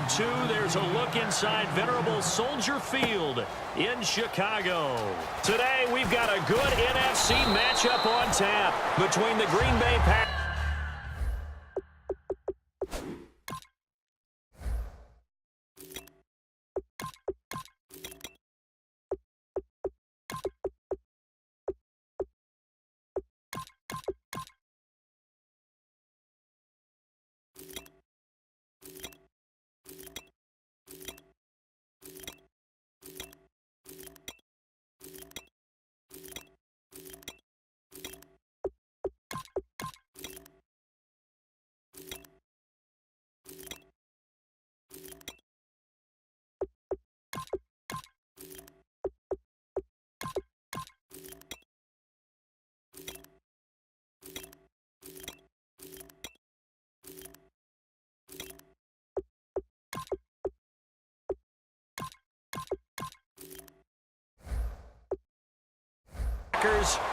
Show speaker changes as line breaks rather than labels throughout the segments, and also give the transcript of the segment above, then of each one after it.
2. There's a look inside venerable Soldier Field in Chicago. Today, we've got a good NFC matchup on tap between the Green Bay Packers.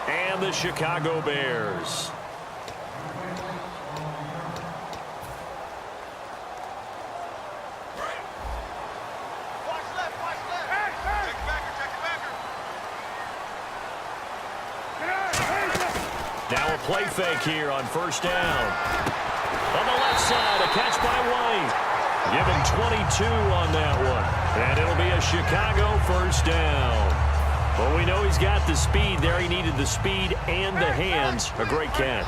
And the Chicago Bears. Now a play fake here on first down. On the left side, a catch by White. Give him 22 on that one. And it'll be a Chicago first down. Well, we know he's got the speed there. He needed the speed and the hands. A great catch.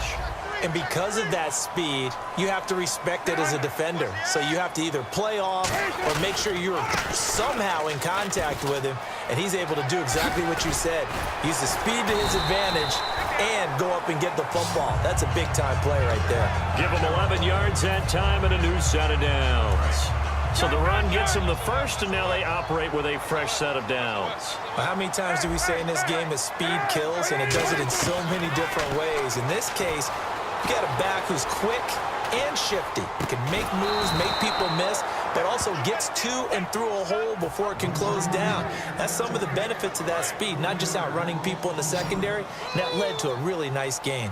And because of that speed, you have to respect it as a defender. So you have to either play off or make sure you're somehow in contact with him. And he's able to do exactly what you said. Use the speed to his advantage and go up and get the football. That's a big-time play right there.
Give him 11 yards that time and a new set of downs. So the run gets them the first, and now they operate with a fresh set of downs.
Well, how many times do we say in this game is speed kills, and it does it in so many different ways. In this case, you got a back who's quick and shifty. Can make moves, make people miss, but also gets to and through a hole before it can close down. That's some of the benefits of that speed, not just outrunning people in the secondary. And that led to a really nice gain.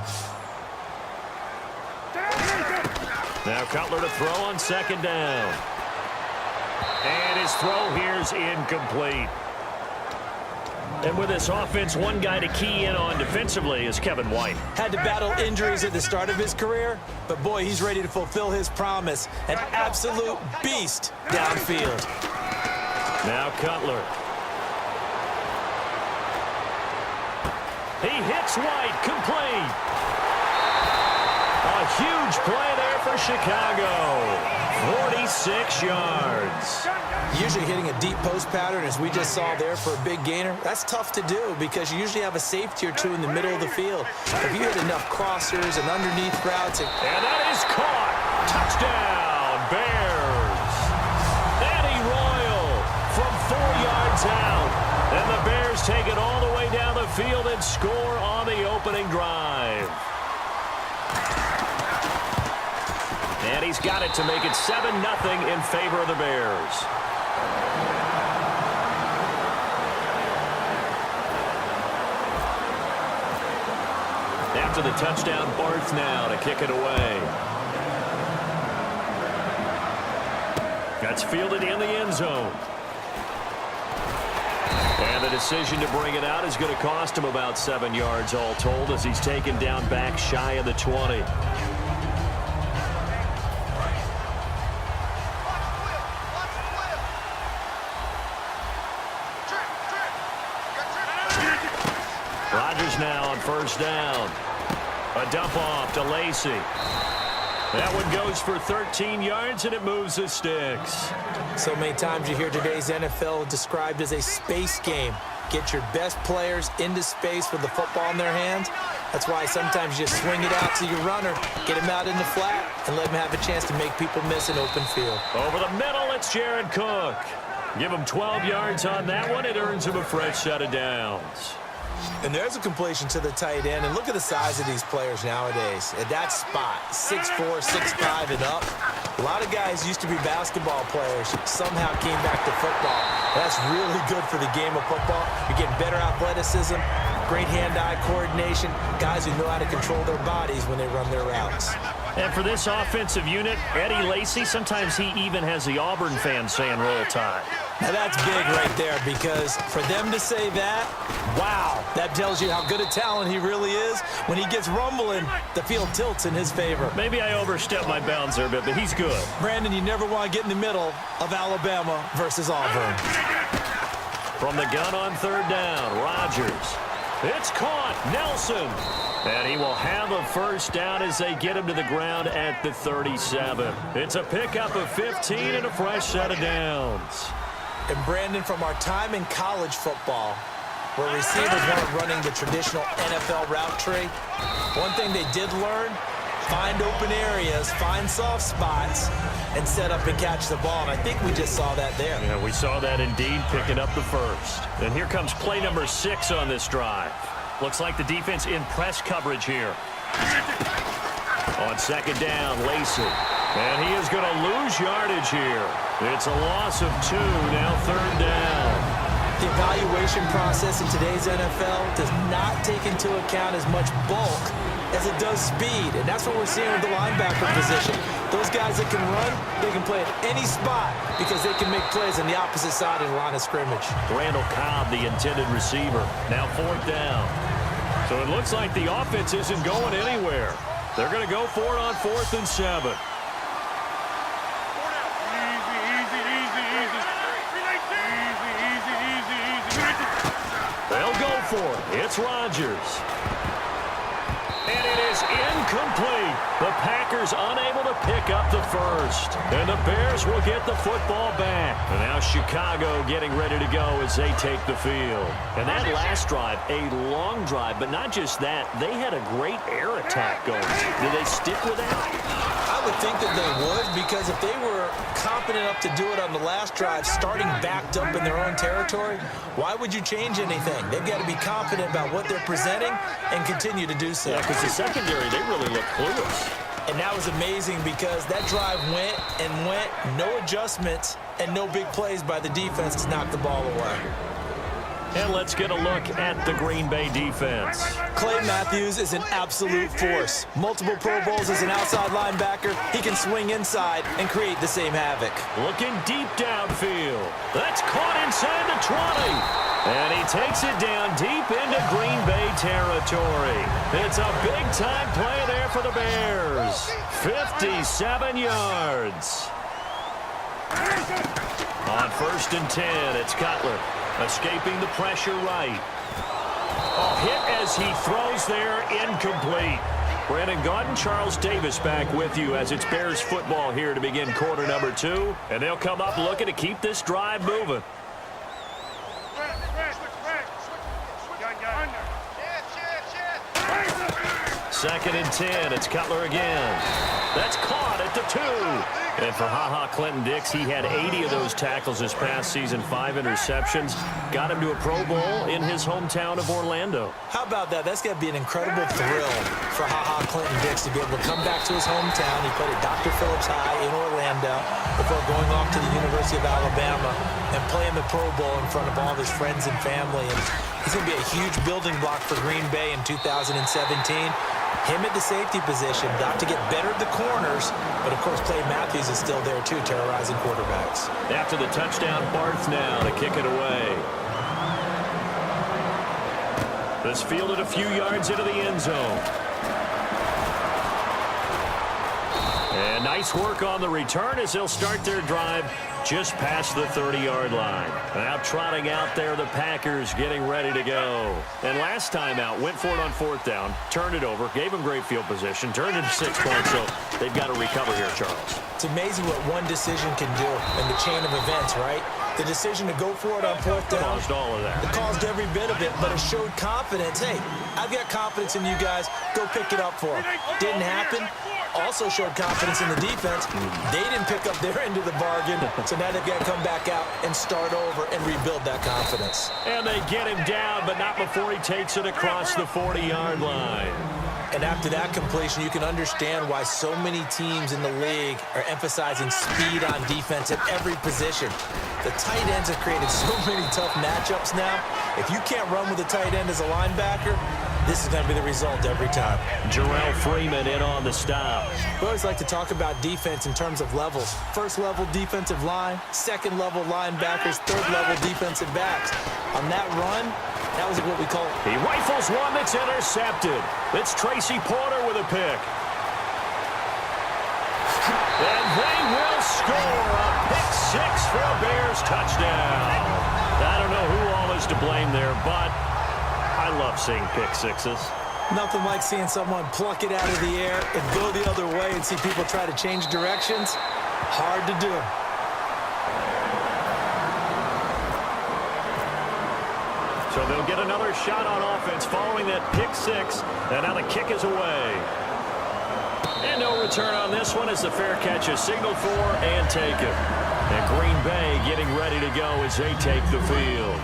Now Cutler to throw on second down. And his throw here's incomplete. And with this offense, one guy to key in on defensively is Kevin White.
Had to battle injuries at the start of his career, but boy, he's ready to fulfill his promise. An absolute beast downfield.
Now Cutler. He hits White, complete. A huge play there for Chicago. 46 yards.
Usually hitting a deep post pattern, as we just saw there for a big gainer, that's tough to do because you usually have a safety or two in the middle of the field. If you hit enough crossers and underneath routes.
And that is caught. Touchdown, Bears. Eddie Royal from 4 yards out. And the Bears take it all the way down the field and score on the opening drive. And he's got it to make it 7-0 in favor of the Bears. After the touchdown, Barth now to kick it away. That's fielded in the end zone. And the decision to bring it out is going to cost him about 7 yards all told as he's taken down back shy of the 20. Now on first down. A dump off to Lacy. That one goes for 13 yards, and it moves the sticks.
So many times you hear today's NFL described as a space game. Get your best players into space with the football in their hands. That's why sometimes you just swing it out to your runner, get him out in the flat, and let him have a chance to make people miss an open field.
Over the middle, it's Jared Cook. Give him 12 yards on that one. It earns him a fresh set of downs.
And there's a completion to the tight end. And look at the size of these players nowadays. At that spot, 6'4", 6'5", and up. A lot of guys used to be basketball players, somehow came back to football. That's really good for the game of football. You're getting better athleticism, great hand-eye coordination, guys who know how to control their bodies when they run their routes.
And for this offensive unit, Eddie Lacy, sometimes he even has the Auburn fans saying roll tide.
Now that's big right there, because for them to say that, wow, that tells you how good a talent he really is. When he gets rumbling, the field tilts in his favor.
Maybe I overstepped my bounds there a bit, but he's good.
Brandon, you never want to get in the middle of Alabama versus Auburn.
From the gun on third down, Rodgers. It's caught, Nelson. And he will have a first down as they get him to the ground at the 37. It's a pickup of 15 and a fresh set of downs.
And Brandon, from our time in college football, where receivers weren't running the traditional NFL route tree, one thing they did learn, find open areas, find soft spots, and set up and catch the ball. And I think we just saw that there.
Yeah, we saw that indeed, picking up the first. And here comes play number 6 on this drive. Looks like the defense in press coverage here. On second down, Lacy. And he is going to lose yardage here. It's a loss of 2, now third down.
The evaluation process in today's NFL does not take into account as much bulk as it does speed, and that's what we're seeing with the linebacker position. Those guys that can run, they can play at any spot because they can make plays on the opposite side of the line of scrimmage.
Randall Cobb, the intended receiver, now fourth down. So it looks like the offense isn't going anywhere. They're going to go for it on 4th and 7. They'll go for it. It's Rodgers. And it is incomplete. The Packers unable to pick up the first. And the Bears will get the football back. And now Chicago getting ready to go as they take the field. And that last drive, a long drive, but not just that. They had a great air attack going. Did they stick with that?
I would think that they would, because if they were competent enough to do it on the last drive, starting backed up in their own territory, why would you change anything? They've got to be confident about what they're presenting and continue to do so.
Yeah, because the secondary, they really look clueless.
And that was amazing because that drive went and went, no adjustments, and no big plays by the defense to knock the ball away.
And let's get a look at the Green Bay defense.
Clay Matthews is an absolute force. Multiple Pro Bowls as an outside linebacker. He can swing inside and create the same havoc.
Looking deep downfield. That's caught inside the 20. And he takes it down deep into Green Bay territory. It's a big-time play there for the Bears. 57 yards. On 1st and 10, it's Cutler. Escaping the pressure right. A hit as he throws there, incomplete. Brandon Gaudin, Charles Davis back with you as it's Bears football here to begin quarter number 2. And they'll come up looking to keep this drive moving. Second and 10, it's Cutler again. That's caught at the 2. And for Clinton-Dix, he had 80 of those tackles this past season, 5 interceptions. Got him to a Pro Bowl in his hometown of Orlando.
How about that? That's got to be an incredible thrill for Clinton-Dix to be able to come back to his hometown. He played at Dr. Phillips High in Orlando before going off to the University of Alabama and playing the Pro Bowl in front of all of his friends and family. And he's going to be a huge building block for Green Bay in 2017. Him at the safety position, got to get better at the corners, but of course Clay Matthews is still there too, terrorizing quarterbacks.
After the touchdown, Barth now to kick it away. This fielded a few yards into the end zone. And nice work on the return as they'll start their drive just past the 30-yard line. Now trotting out there, the Packers getting ready to go. And last time out, went for it on 4th down, turned it over, gave them great field position, turned it to 6 points, so they've got to recover here, Charles.
It's amazing what one decision can do in the chain of events, right? The decision to go for it on 4th down.
Caused all of that.
It caused every bit of it, but it showed confidence. Hey, I've got confidence in you guys. Go pick it up for them. Didn't happen. Also showed confidence in the defense. They didn't pick up their end of the bargain, so now they've got to come back out and start over and rebuild that confidence.
And they get him down, but not before he takes it across the 40-yard line.
And after that completion, you can understand why so many teams in the league are emphasizing speed on defense at every position. The tight ends have created so many tough matchups now. If you can't run with a tight end as a linebacker, this is going to be the result every time.
Jarrell Freeman in on the stop.
We always like to talk about defense in terms of levels. First level defensive line, second level linebackers, third level defensive backs. On that run, that was what we call it.
He rifles one that's intercepted. It's Tracy Porter with a pick. And they will score a pick six for a Bears touchdown. I don't know who all is to blame there, but I love seeing pick sixes.
Nothing like seeing someone pluck it out of the air and go the other way and see people try to change directions. Hard to do.
So they'll get another shot on offense following that pick six. And now the kick is away. And no return on this one as the fair catch is signaled for and taken. And Green Bay getting ready to go as they take the field.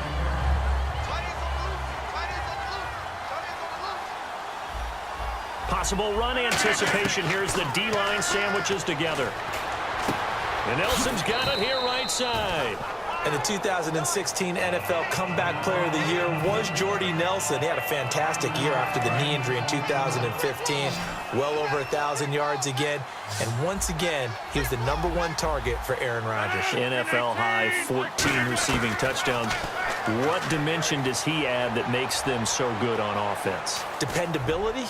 Possible run anticipation here as the D-line sandwiches together. And Nelson's got it here right side.
And the 2016 NFL Comeback Player of the Year was Jordy Nelson. He had a fantastic year after the knee injury in 2015. Well over 1,000 yards again. And once again, he was the #1 target for Aaron Rodgers.
NFL high 14 receiving touchdowns. What dimension does he add that makes them so good on offense?
Dependability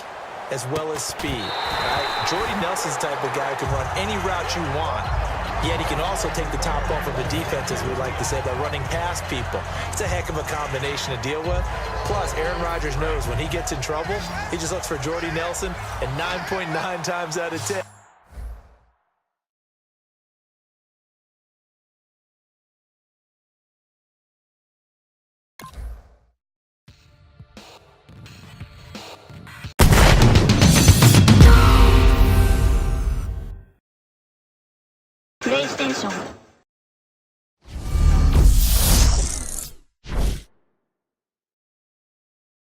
as well as speed. Right? Jordy Nelson's the type of guy who can run any route you want. Yet he can also take the top off of the defense, as we like to say, by running past people. It's a heck of a combination to deal with. Plus, Aaron Rodgers knows when he gets in trouble, he just looks for Jordy Nelson, and 9.9 times out of 10.
PlayStation